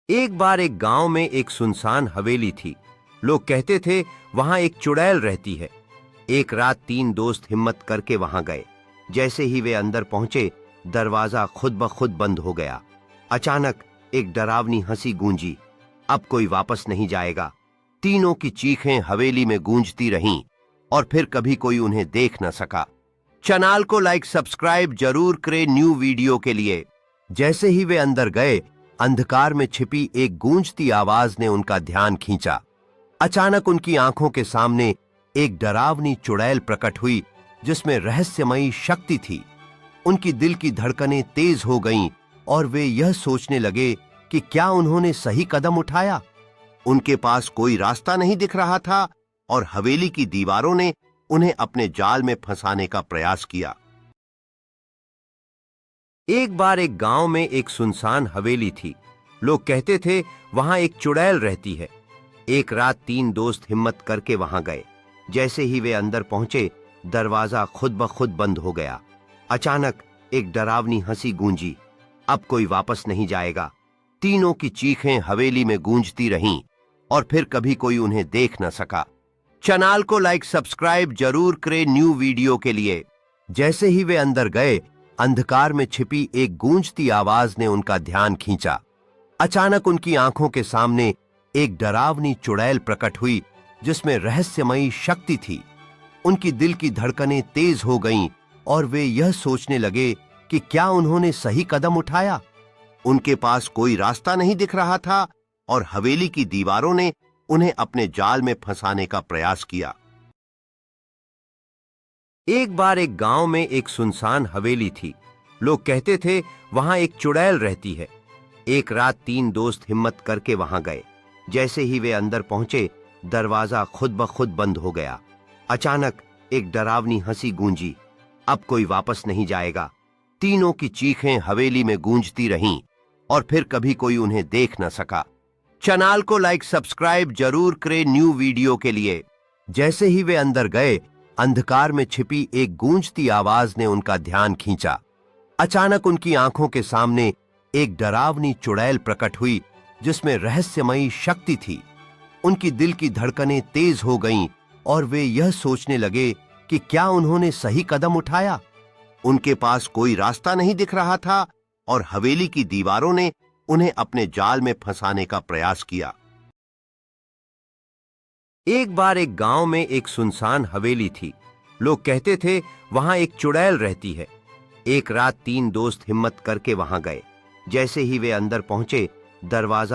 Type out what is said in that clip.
एक बार एक गांव में एक सुनसान हवेली थी। लोग कहते थे वहां एक चुड़ैल रहती है। एक रात 3 दोस्त हिम्मत करके वहां गए। जैसे ही वे अंदर पहुंचे, दरवाजा खुद ब खुद बंद हो गया। अचानक एक डरावनी हंसी गूंजी। अब कोई वापस नहीं जाएगा। तीनों की चीखें हवेली में गूंजती रहीं और फिर कभी कोई उन्हें देख न सका। चैनल को लाइक सब्सक्राइब जरूर करें न्यू वीडियो के लिए। जैसे ही वे अंदर गए, अंधकार में छिपी एक गूंजती आवाज ने उनका ध्यान खींचा। अचानक उनकी आंखों के सामने एक डरावनी चुड़ैल प्रकट हुई जिसमें रहस्यमयी शक्ति थी। उनकी दिल की धड़कनें तेज हो गईं और वे यह सोचने लगे कि क्या उन्होंने सही कदम उठाया। उनके पास कोई रास्ता नहीं दिख रहा था और हवेली की दीवारों ने उन्हें अपने जाल में फंसाने का प्रयास किया। एक बार एक गांव में एक सुनसान हवेली थी। लोग कहते थे वहां एक चुड़ैल रहती है। एक रात 3 दोस्त हिम्मत करके वहां गए। जैसे ही वे अंदर पहुंचे, दरवाजा खुद ब खुद बंद हो गया। अचानक एक डरावनी हंसी गूंजी। अब कोई वापस नहीं जाएगा। तीनों की चीखें हवेली में गूंजती रहीं और फिर कभी कोई उन्हें देख न सका। चैनल को लाइक सब्सक्राइब जरूर करें न्यू वीडियो के लिए। जैसे ही वे अंदर गए, अंधकार में छिपी एक गूंजती आवाज ने उनका ध्यान खींचा। अचानक उनकी आंखों के सामने एक डरावनी चुड़ैल प्रकट हुई जिसमें रहस्यमयी शक्ति थी। उनकी दिल की धड़कनें तेज हो गईं और वे यह सोचने लगे कि क्या उन्होंने सही कदम उठाया। उनके पास कोई रास्ता नहीं दिख रहा था और हवेली की दीवारों ने उन्हें अपने जाल में फंसाने का प्रयास किया। एक बार एक गांव में एक सुनसान हवेली थी। लोग कहते थे वहां एक चुड़ैल रहती है। एक रात 3 दोस्त हिम्मत करके वहां गए। जैसे ही वे अंदर पहुंचे, दरवाजा खुद ब खुद बंद हो गया। अचानक एक डरावनी हंसी गूंजी। अब कोई वापस नहीं जाएगा। तीनों की चीखें हवेली में गूंजती रहीं और फिर कभी कोई उन्हें देख न सका। चैनल को लाइक सब्सक्राइब जरूर करें न्यू वीडियो के लिए। जैसे ही वे अंदर गए, अंधकार में छिपी एक गूंजती आवाज ने उनका ध्यान खींचा। अचानक उनकी आंखों के सामने एक डरावनी चुड़ैल प्रकट हुई जिसमें रहस्यमयी शक्ति थी। उनकी दिल की धड़कनें तेज हो गईं और वे यह सोचने लगे कि क्या उन्होंने सही कदम उठाया। उनके पास कोई रास्ता नहीं दिख रहा था और हवेली की दीवारों ने उन्हें अपने जाल में फंसाने का प्रयास किया। एक बार एक गांव में एक सुनसान हवेली थी। लोग कहते थे वहां एक चुड़ैल रहती है। एक रात 3 दोस्त हिम्मत करके वहां गए। जैसे ही वे अंदर पहुंचे, दरवाजा